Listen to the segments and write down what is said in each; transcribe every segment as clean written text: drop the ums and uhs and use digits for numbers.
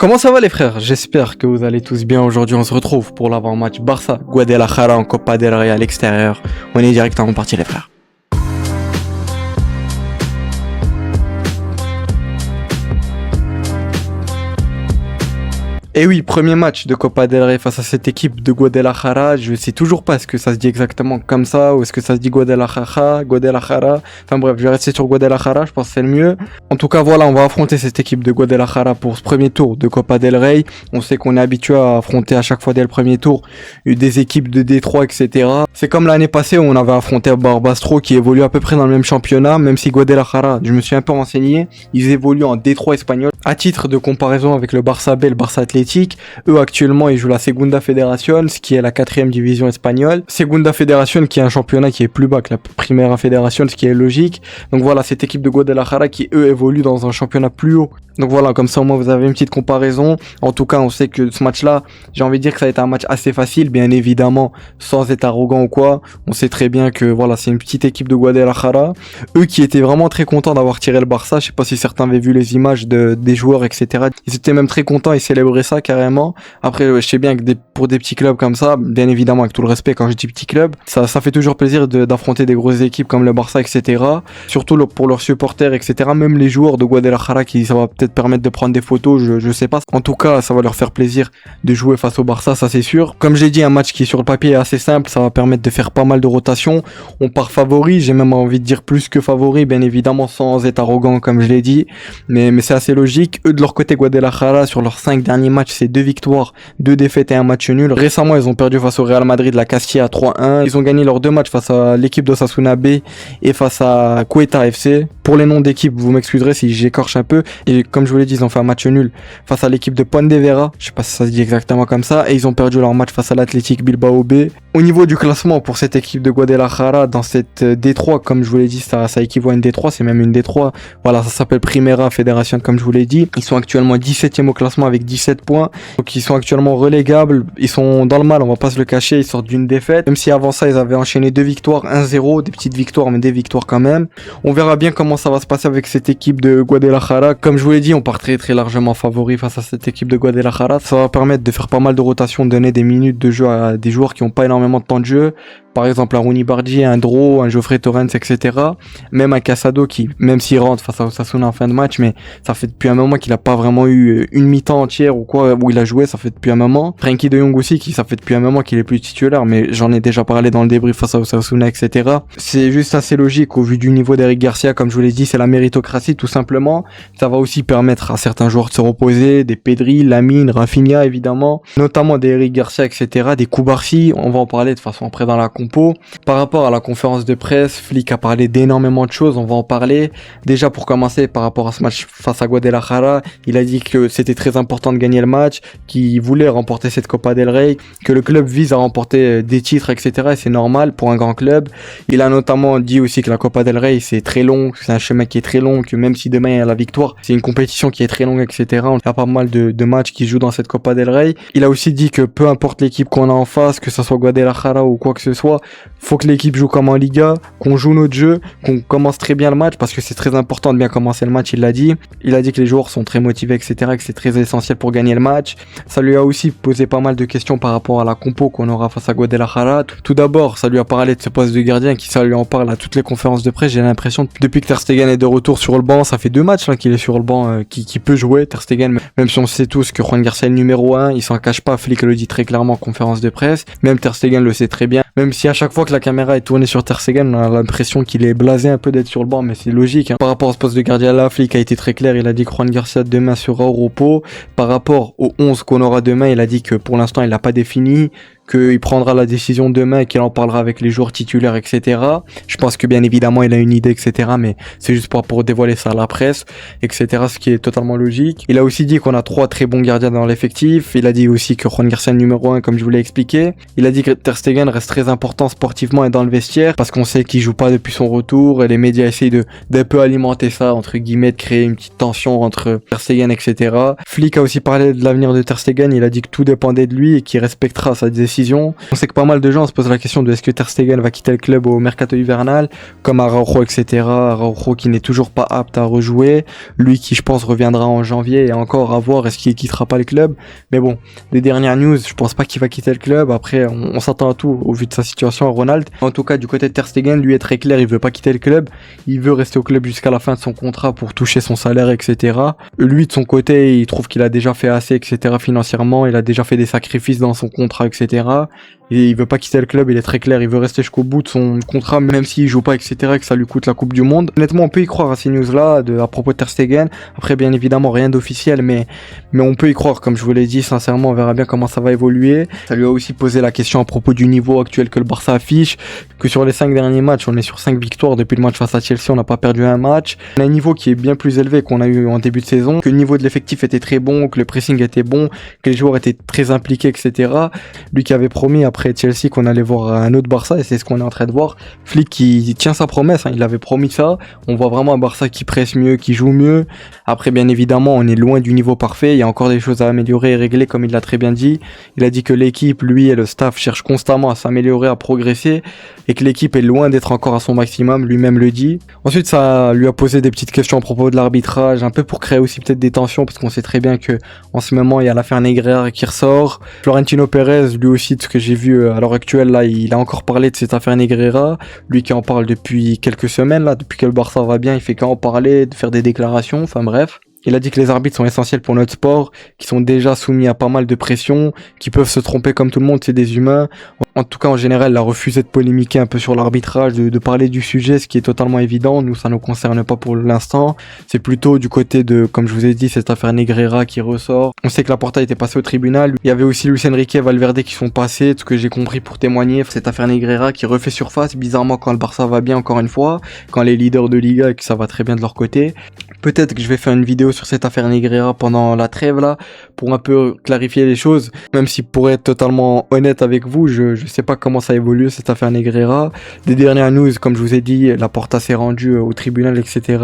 Comment ça va les frères? J'espère que vous allez tous bien. Aujourd'hui on se retrouve pour l'avant-match Barça Guadalajara en Copa del Rey à l'extérieur. On est directement parti les frères. Et oui, premier match de Copa del Rey face à cette équipe de Guadalajara. Je sais toujours pas est-ce que ça se dit exactement comme ça ou est-ce que ça se dit Guadalajara. Enfin bref, je vais rester sur Guadalajara, je pense que c'est le mieux. En tout cas, voilà, on va affronter cette équipe de Guadalajara pour ce premier tour de Copa del Rey. On sait qu'on est habitué à affronter à chaque fois dès le premier tour des équipes de Détroit, etc. C'est comme l'année passée où on avait affronté Barbastro qui évolue à peu près dans le même championnat, même si Guadalajara, je me suis un peu renseigné, ils évoluent en Détroit espagnol. À titre de comparaison avec le Barça B, le Barça Athletic, eux actuellement ils jouent la Segunda Federación, ce qui est la 4e division espagnole. Segunda Federación qui est un championnat qui est plus bas que la Primera Federación, ce qui est logique. Donc voilà, cette équipe de Guadalajara qui eux évolue dans un championnat plus haut. Donc voilà, comme ça au moins vous avez une petite comparaison. En tout cas, on sait que ce match-là, j'ai envie de dire que ça a été un match assez facile, bien évidemment, sans être arrogant ou quoi. On sait très bien que voilà, c'est une petite équipe de Guadalajara. Eux qui étaient vraiment très contents d'avoir tiré le Barça. Je sais pas si certains avaient vu les images des joueurs, etc. Ils étaient même très contents et célébraient ça carrément. Après, je sais bien que pour des petits clubs comme ça, bien évidemment avec tout le respect quand je dis petit club, ça fait toujours plaisir d'affronter des grosses équipes comme le Barça, etc. Surtout pour leurs supporters, etc. Même les joueurs de Guadalajara qui ça va peut-être permettre de prendre des photos, je sais pas. En tout cas, ça va leur faire plaisir de jouer face au Barça, ça c'est sûr. Comme j'ai dit, un match qui sur le papier est assez simple, ça va permettre de faire pas mal de rotations. On part favori, j'ai même envie de dire plus que favori, bien évidemment sans être arrogant comme je l'ai dit, mais c'est assez logique. Eux de leur côté, Guadalajara, sur leurs 5 derniers matchs, c'est 2 victoires, 2 défaites et un match nul. Récemment, ils ont perdu face au Real Madrid, la Castilla 3-1. Ils ont gagné leurs 2 matchs face à l'équipe d'Osasuna B et face à Cueta FC. Pour les noms d'équipe, vous m'excuserez si j'écorche un peu. Et comme je vous l'ai dit, ils ont fait un match nul face à l'équipe de Pontevedra. Je sais pas si ça se dit exactement comme ça. Et ils ont perdu leur match face à l'Athletic Bilbao B. Au niveau du classement pour cette équipe de Guadalajara, dans cette D3, comme je vous l'ai dit, ça équivaut à une D3, c'est même une D3. Voilà, ça s'appelle Primera Federación, comme je vous l'ai dit. Ils sont actuellement 17e au classement avec 17 points. Donc ils sont actuellement relégables. Ils sont dans le mal, on va pas se le cacher. Ils sortent d'une défaite. Même si avant ça, ils avaient enchaîné 2 victoires, 1-0, des petites victoires, mais des victoires quand même. On verra bien comment ça va se passer avec cette équipe de Guadalajara. Comme je vous l'ai dit, on part très largement favori face à cette équipe de Guadalajara. Ça va permettre de faire pas mal de rotations, de donner des minutes de jeu à des joueurs qui ont pas énormément de temps de jeu. Par exemple, un Rooney Bardi, un Dro, un Geoffrey Torrens, etc. Même un Casado qui, même s'il rentre face à Osasuna en fin de match, mais ça fait depuis un moment qu'il a pas vraiment eu une mi-temps entière ou quoi, où il a joué, ça fait depuis un moment. Frenkie de Jong aussi, ça fait depuis un moment qu'il est plus titulaire, mais j'en ai déjà parlé dans le débrief face à Osasuna, etc. C'est juste assez logique au vu du niveau d'Eric Garcia, comme je vous l'ai dit, c'est la méritocratie tout simplement. Ça va aussi permettre à certains joueurs de se reposer, des Pedri, Lamine, Rafinha évidemment, notamment des Eric Garcia, etc. Des Koubarsi, on va en parler de façon après dans la compo. Par rapport à la conférence de presse, Flick a parlé d'énormément de choses, on va en parler. Déjà pour commencer, par rapport à ce match face à Guadalajara, il a dit que c'était très important de gagner le match, qu'il voulait remporter cette Copa del Rey, que le club vise à remporter des titres, etc. Et c'est normal pour un grand club. Il a notamment dit aussi que la Copa del Rey c'est très long, c'est un chemin qui est très long, que même si demain il y a la victoire, c'est une compétition qui est très longue, etc. Il y a pas mal de matchs qui jouent dans cette Copa del Rey. Il a aussi dit que peu importe l'équipe qu'on a en face, que ce soit Guadalajara ou quoi que ce soit, faut que l'équipe joue comme en Liga, qu'on joue notre jeu, qu'on commence très bien le match parce que c'est très important de bien commencer le match, il l'a dit. Il a dit que les joueurs sont très motivés, etc., que c'est très essentiel pour gagner le match. Ça lui a aussi posé pas mal de questions par rapport à la compo qu'on aura face à Guadalajara. Tout d'abord, ça lui a parlé de ce poste de gardien qui ça lui en parle à toutes les conférences de presse. J'ai l'impression que depuis que Ter Stegen est de retour sur le banc, ça fait 2 matchs là, qu'il est sur le banc, qui peut jouer Ter Stegen, même si on sait tous que Juan Garcia est le numéro 1, il s'en cache pas, Flick le dit très clairement en conférence de presse. Même Ter Stegen le sait très bien. Même si à chaque fois que la caméra est tournée sur Ter Stegen, on a l'impression qu'il est blasé un peu d'être sur le banc, mais c'est logique. Par rapport à ce poste de gardien là, Flick a été très clair, il a dit que Juan Garcia demain sera au repos. Par rapport au 11 qu'on aura demain, il a dit que pour l'instant il l'a pas défini, qu'il prendra la décision demain et qu'il en parlera avec les joueurs titulaires, etc. Je pense que bien évidemment il a une idée, etc. Mais c'est juste pour dévoiler ça à la presse, etc. Ce qui est totalement logique. Il a aussi dit qu'on a 3 très bons gardiens dans l'effectif. Il a dit aussi que Juan Garcia est le numéro 1 comme je vous l'ai expliqué. Il a dit que Ter Stegen reste très important sportivement et dans le vestiaire parce qu'on sait qu'il joue pas depuis son retour et les médias essayent d'un peu alimenter ça, entre guillemets, de créer une petite tension entre Ter Stegen, etc. Flick a aussi parlé de l'avenir de Ter Stegen. Il a dit que tout dépendait de lui et qu'il respectera sa décision décision. On sait que pas mal de gens se posent la question de est-ce que Ter Stegen va quitter le club au mercato hivernal, comme Araujo, etc. Araujo qui n'est toujours pas apte à rejouer, lui qui je pense reviendra en janvier et encore à voir est-ce qu'il quittera pas le club. Mais bon, les dernières news, je pense pas qu'il va quitter le club. Après, on s'attend à tout au vu de sa situation à Ronald. En tout cas, du côté de Ter Stegen, lui est très clair, il veut pas quitter le club, il veut rester au club jusqu'à la fin de son contrat pour toucher son salaire, etc. Lui de son côté, il trouve qu'il a déjà fait assez, etc. financièrement, il a déjà fait des sacrifices dans son contrat, etc. Et il veut pas quitter le club, il est très clair, il veut rester jusqu'au bout de son contrat, même s'il joue pas, etc., que ça lui coûte la Coupe du Monde. Honnêtement, on peut y croire à ces news-là, à propos de Ter Stegen. Après, bien évidemment, rien d'officiel, mais on peut y croire, comme je vous l'ai dit, sincèrement, on verra bien comment ça va évoluer. Ça lui a aussi posé la question à propos du niveau actuel que le Barça affiche, que sur les 5 derniers matchs, on est sur 5 victoires depuis le match face à Chelsea, on n'a pas perdu un match. On a un niveau qui est bien plus élevé qu'on a eu en début de saison, que le niveau de l'effectif était très bon, que le pressing était bon, que les joueurs étaient très impliqués, etc. Lui qui avait promis après Chelsea qu'on allait voir un autre Barça, et c'est ce qu'on est en train de voir. Flick qui tient sa promesse, hein, il avait promis ça. On voit vraiment un Barça qui presse mieux, qui joue mieux. Après, bien évidemment, on est loin du niveau parfait, il y a encore des choses à améliorer et régler, comme il l'a très bien dit. Il a dit que l'équipe, lui et le staff cherchent constamment à s'améliorer, à progresser, et que l'équipe est loin d'être encore à son maximum, lui-même le dit. Ensuite, ça lui a posé des petites questions à propos de l'arbitrage, un peu pour créer aussi peut-être des tensions, parce qu'on sait très bien que en ce moment, il y a l'affaire Negreira qui ressort. Florentino Pérez, lui aussi, de ce que j'ai vu à l'heure actuelle, là, il a encore parlé de cette affaire Negreira. Lui qui en parle depuis quelques semaines, là, depuis que le Barça va bien, il fait qu'en parler, de faire des déclarations, enfin bref. Il a dit que les arbitres sont essentiels pour notre sport, qui sont déjà soumis à pas mal de pression, qui peuvent se tromper comme tout le monde, c'est des humains. En tout cas, en général, il a refusé de polémiquer un peu sur l'arbitrage, de parler du sujet, ce qui est totalement évident. Nous, ça ne nous concerne pas pour l'instant. C'est plutôt du côté de, comme je vous ai dit, cette affaire Negreira qui ressort. On sait que Laporta était passé au tribunal. Il y avait aussi Luis Enrique et Valverde qui sont passés, ce que j'ai compris pour témoigner. Cette affaire Negreira qui refait surface, bizarrement, quand le Barça va bien, encore une fois, quand les leaders de Liga et que ça va très bien de leur côté. Peut-être que je vais faire une vidéo sur cette affaire Negreira pendant la trêve là, pour un peu clarifier les choses, même si pour être totalement honnête avec vous, je sais pas comment ça évolue cette affaire Negreira. Des dernières news, comme je vous ai dit, Laporta s'est rendu au tribunal, etc.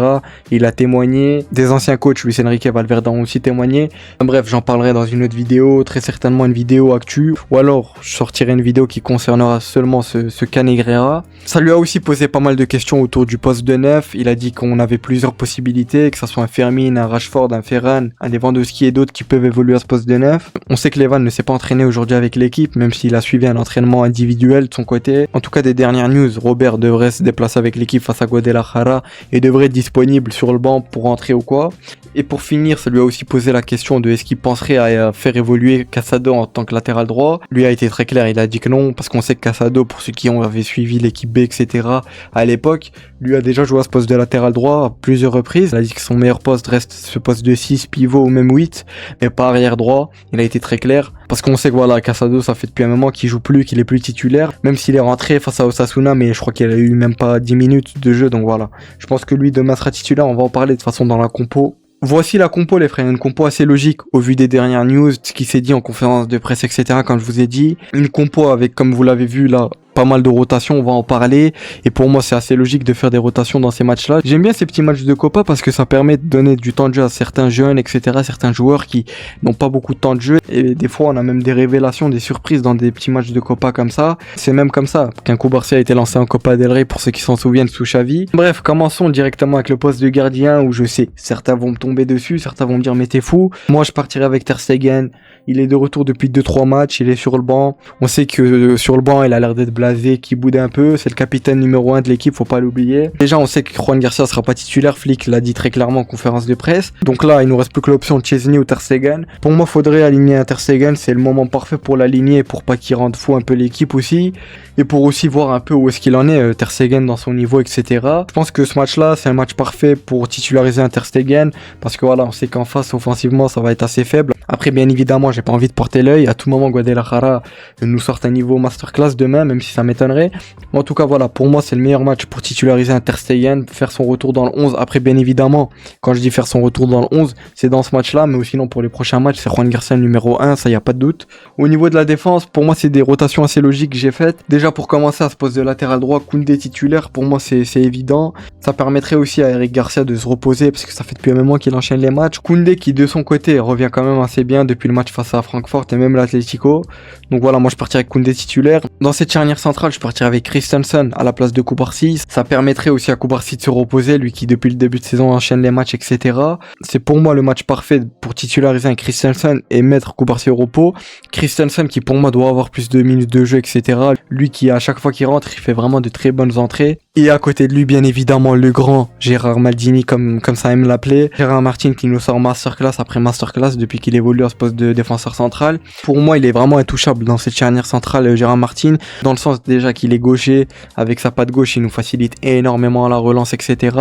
Il a témoigné. Des anciens coachs, Luis Enrique et Valverde, ont aussi témoigné. Bref, j'en parlerai dans une autre vidéo, très certainement une vidéo actu, ou alors je sortirai une vidéo qui concernera seulement ce cas Negreira. Ça lui a aussi posé pas mal de questions autour du poste de neuf. Il a dit qu'on avait plusieurs possibilités, que ça soit un Fermin, un Rashford, un Ferran, un Lewandowski et d'autres qui peuvent évoluer à ce poste de neuf. On sait que Levan ne s'est pas entraîné aujourd'hui avec l'équipe, même s'il a suivi un entraînement individuel de son côté. En tout cas, des dernières news, Robert devrait se déplacer avec l'équipe face à Guadalajara et devrait être disponible sur le banc pour rentrer ou quoi. Et pour finir, ça lui a aussi posé la question de est-ce qu'il penserait à faire évoluer Casado en tant que latéral droit. Lui a été très clair, il a dit que non, parce qu'on sait que Casado, pour ceux qui avaient suivi l'équipe B, etc., à l'époque, lui a déjà joué à ce poste de latéral droit à plusieurs reprises. Il a dit que son meilleur poste reste ce poste de 6, pivot ou même 8, mais pas arrière droit. Il a été très clair, parce qu'on sait que voilà, Casado, ça fait depuis un moment qu'il joue plus, qu'il est plus titulaire, même s'il est rentré face à Osasuna, mais je crois qu'il a eu même pas 10 minutes de jeu, donc voilà. Je pense que lui, demain, sera titulaire, on va en parler de toute façon dans la compo. Voici la compo les frères, une compo assez logique au vu des dernières news, ce qui s'est dit en conférence de presse, etc. Comme je vous ai dit, une compo avec, comme vous l'avez vu là, pas mal de rotations, on va en parler, et pour moi c'est assez logique de faire des rotations dans ces matchs-là. J'aime bien ces petits matchs de Copa parce que ça permet de donner du temps de jeu à certains jeunes, etc., certains joueurs qui n'ont pas beaucoup de temps de jeu, et des fois on a même des révélations, des surprises dans des petits matchs de Copa comme ça. C'est même comme ça qu'un Cubarsí a été lancé en Copa del Rey pour ceux qui s'en souviennent sous Xavi. Bref, commençons directement avec le poste de gardien où je sais, certains vont me tomber dessus, certains vont me dire mais t'es fou. Moi je partirai avec Ter Stegen. Il est de retour depuis 2-3 matchs, il est sur le banc. On sait que sur le banc, il a l'air d'être blasé, qui boude un peu. C'est le capitaine numéro 1 de l'équipe, faut pas l'oublier. Déjà, on sait que Juan Garcia sera pas titulaire. Flick l'a dit très clairement en conférence de presse. Donc là, il nous reste plus que l'option de Chesney ou Ter Stegen. Pour moi, faudrait aligner un Ter Stegen. C'est le moment parfait pour l'aligner, pour pas qu'il rende fou un peu l'équipe aussi. Et pour aussi voir un peu où est-ce qu'il en est, Ter Stegen dans son niveau, etc. Je pense que ce match-là, c'est un match parfait pour titulariser un Ter Stegen. Parce que voilà, on sait qu'en face, offensivement, ça va être assez faible. Après, bien évidemment, j'ai pas envie de porter l'œil. À tout moment, Guadalajara nous sort un niveau masterclass demain, même si aussi, ça m'étonnerait. Mais en tout cas, voilà, pour moi, c'est le meilleur match pour titulariser un Ter Stegen, faire son retour dans le 11. Après, bien évidemment, quand je dis faire son retour dans le 11, c'est dans ce match-là, mais sinon pour les prochains matchs, c'est Juan Garcia le numéro 1, ça y a pas de doute. Au niveau de la défense, pour moi, c'est des rotations assez logiques que j'ai faites. Déjà, pour commencer à ce poste de latéral droit, Koundé titulaire, pour moi, c'est évident. Ça permettrait aussi à Eric Garcia de se reposer, parce que ça fait depuis un moment qu'il enchaîne les matchs. Koundé qui, de son côté, revient quand même assez bien depuis le match face à Francfort et même l'Atlético. Donc voilà, moi je partirais avec Koundé titulaire. Dans cette charnière centrale, je partirais avec Christensen à la place de Koubarsi. Ça permettrait aussi à Koubarsi de se reposer, lui qui depuis le début de saison enchaîne les matchs, etc. C'est pour moi le match parfait pour titulariser un Christensen et mettre Koubarsi au repos. Christensen qui pour moi doit avoir plus de minutes de jeu, etc. Lui qui à chaque fois qu'il rentre, il fait vraiment de très bonnes entrées. Et à côté de lui, bien évidemment, le grand Gérard Maldini, comme ça aime l'appeler. Gérard Martin qui nous sort masterclass après masterclass depuis qu'il évolue à ce poste de défenseur central. Pour moi, il est vraiment intouchable dans cette charnière centrale, Gérard Martin. Dans le sens déjà qu'il est gaucher, avec sa patte gauche, il nous facilite énormément la relance, etc.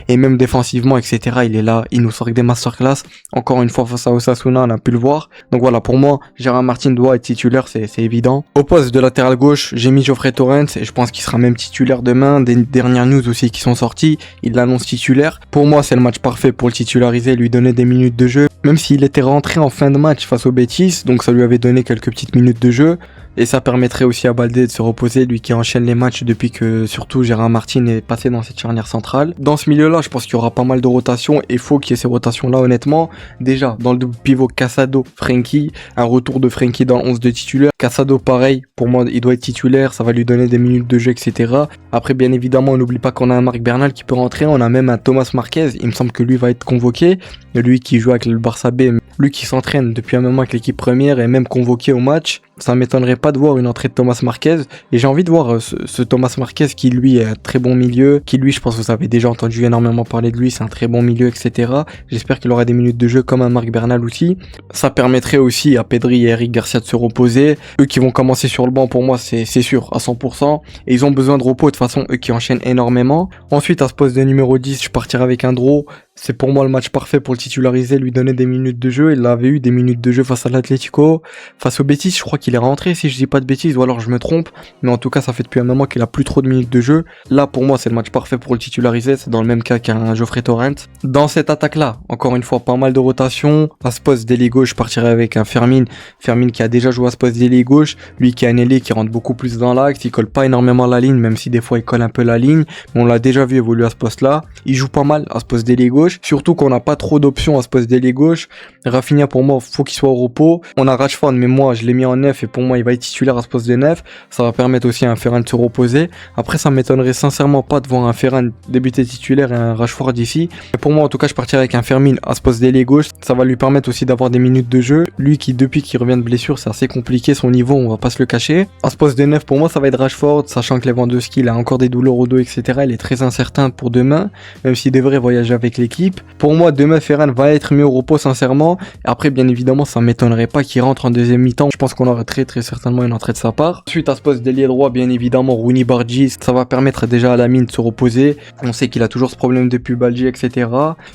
Et même défensivement, etc. Il est là, il nous sort avec des masterclass. Encore une fois, face à Osasuna, on a pu le voir. Donc voilà, pour moi, Gérard Martin doit être titulaire, c'est évident. Au poste de latéral gauche, j'ai mis Geoffrey Torrens et je pense qu'il sera même titulaire demain. Des dernières news aussi qui sont sorties, il l'annonce titulaire. Pour moi, c'est le match parfait pour le titulariser, lui donner des minutes de jeu. Même s'il était rentré en fin de match face au Betis, donc ça lui avait donné quelques petites minutes de jeu. Et ça permettrait aussi à Baldé de se reposer, lui qui enchaîne les matchs depuis que surtout Gérard Martin est passé dans cette charnière centrale. Dans ce milieu-là, je pense qu'il y aura pas mal de rotations et il faut qu'il y ait ces rotations-là honnêtement. Déjà, dans le double pivot Casado, Frenkie, un retour de Frenkie dans le 11 de titulaire. Casado pareil, pour moi il doit être titulaire, ça va lui donner des minutes de jeu, etc. Après bien évidemment, on n'oublie pas qu'on a un Marc Bernal qui peut rentrer, on a même un Thomas Marquez, il me semble que lui va être convoqué. Lui qui joue avec le Barça B, lui qui s'entraîne depuis un moment avec l'équipe première et même convoqué au match. Ça m'étonnerait pas de voir une entrée de Thomas Marquez. Et j'ai envie de voir ce Thomas Marquez qui lui est un très bon milieu. Qui lui, je pense que vous avez déjà entendu énormément parler de lui. C'est un très bon milieu, etc. J'espère qu'il aura des minutes de jeu comme un Marc Bernal aussi. Ça permettrait aussi à Pedri et Eric Garcia de se reposer. Eux qui vont commencer sur le banc, pour moi, c'est sûr, à 100%. Et ils ont besoin de repos. De toute façon, eux qui enchaînent énormément. Ensuite, à ce poste de numéro 10, je partirai avec Andro. C'est pour moi le match parfait pour le titulariser, lui donner des minutes de jeu. Il avait eu des minutes de jeu face à l'Atlético. Face au Betis, je crois qu'il est rentré, si je dis pas de bêtises, ou alors je me trompe. Mais en tout cas, ça fait depuis un moment qu'il a plus trop de minutes de jeu. Là, pour moi, c'est le match parfait pour le titulariser. C'est dans le même cas qu'un Geoffrey Torrens. Dans cette attaque-là, encore une fois, pas mal de rotation. À ce poste d'ailier gauche, je partirai avec un Fermin. Fermin qui a déjà joué à ce poste d'ailier gauche. Lui qui a un ailier qui rentre beaucoup plus dans l'axe. Il colle pas énormément la ligne, même si des fois il colle un peu la ligne. Mais on l'a déjà vu évoluer à ce poste-là. Il joue pas mal à ce poste d'ailier gauche. Surtout qu'on n'a pas trop d'options à ce poste d'ailier gauche. Rafinha, pour moi, faut qu'il soit au repos. On a Rashford, mais moi, je l'ai mis en 9 et pour moi, il va être titulaire à ce poste de 9. Ça va permettre aussi à un Ferran de se reposer. Après, ça m'étonnerait sincèrement pas de voir un Ferran débuter titulaire et un Rashford ici. Et pour moi, en tout cas, je partirai avec un Fermin à ce poste d'ailier gauche. Ça va lui permettre aussi d'avoir des minutes de jeu. Lui qui, depuis qu'il revient de blessure, c'est assez compliqué son niveau, on va pas se le cacher. À ce poste de 9, pour moi, ça va être Rashford, sachant que Lewandowski, il a encore des douleurs au dos, etc. Il est très incertain pour demain, même s'il devrait voyager avec l'équipe. Pour moi, demain, Ferran va être mis au repos, sincèrement. Et après, bien évidemment, ça m'étonnerait pas qu'il rentre en deuxième mi-temps. Je pense qu'on aura très certainement une entrée de sa part. Ensuite, à ce poste d'ailier droit, bien évidemment, Rooney Bargi, ça va permettre déjà à Lamine de se reposer. On sait qu'il a toujours ce problème de pubalgie, etc.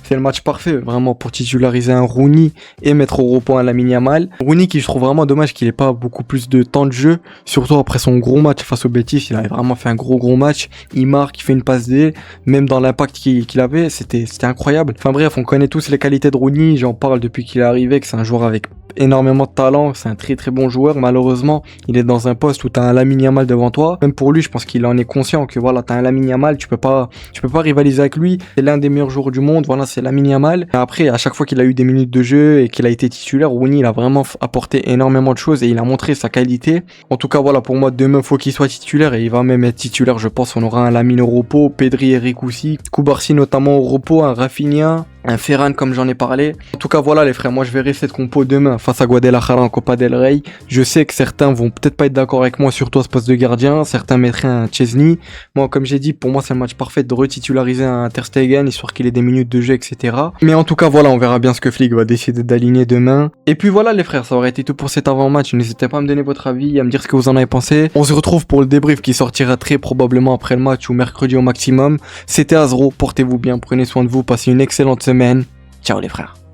C'est le match parfait, vraiment, pour titulariser un Rooney et mettre au repos un Lamine Yamal. Rooney qui, je trouve vraiment dommage qu'il ait pas beaucoup plus de temps de jeu, surtout après son gros match face au Betis. Il avait vraiment fait un gros match. Il marque, il fait une passe D, même dans l'impact qu'il avait, c'était incroyable. Enfin bref, on connaît tous les qualités de Rooney, j'en parle depuis qu'il est arrivé, que c'est un joueur avec énormément de talent, c'est un très bon joueur. Malheureusement, il est dans un poste où t'as un Lamine Yamal devant toi. Même pour lui, je pense qu'il en est conscient que voilà, t'as un Lamine Yamal, tu peux pas rivaliser avec lui. C'est l'un des meilleurs joueurs du monde, voilà, c'est Lamine Yamal. Et après, à chaque fois qu'il a eu des minutes de jeu et qu'il a été titulaire, Rooney, il a vraiment apporté énormément de choses et il a montré sa qualité. En tout cas, voilà, pour moi, demain, faut qu'il soit titulaire et il va même être titulaire, je pense. On aura un Lamine au repos, Pedri, Eric aussi, Koubarsi notamment au repos, un Rafinha, un Ferran comme j'en ai parlé. En tout cas voilà les frères, moi je verrai cette compo demain face à Guadalajara en Copa del Rey. Je sais que certains vont peut-être pas être d'accord avec moi, surtout à ce poste de gardien. Certains mettraient un Chesney. Moi comme j'ai dit, pour moi c'est le match parfait de retitulariser un Ter Stegen, histoire qu'il ait des minutes de jeu, etc. Mais en tout cas voilà, on verra bien ce que Flick va décider d'aligner demain. Et puis voilà les frères, ça aurait été tout pour cet avant-match. N'hésitez pas à me donner votre avis, à me dire ce que vous en avez pensé. On se retrouve pour le débrief qui sortira très probablement après le match ou mercredi au maximum. C'était Azro, portez-vous bien, prenez soin de vous, passez une excellente semaine. Ciao les frères.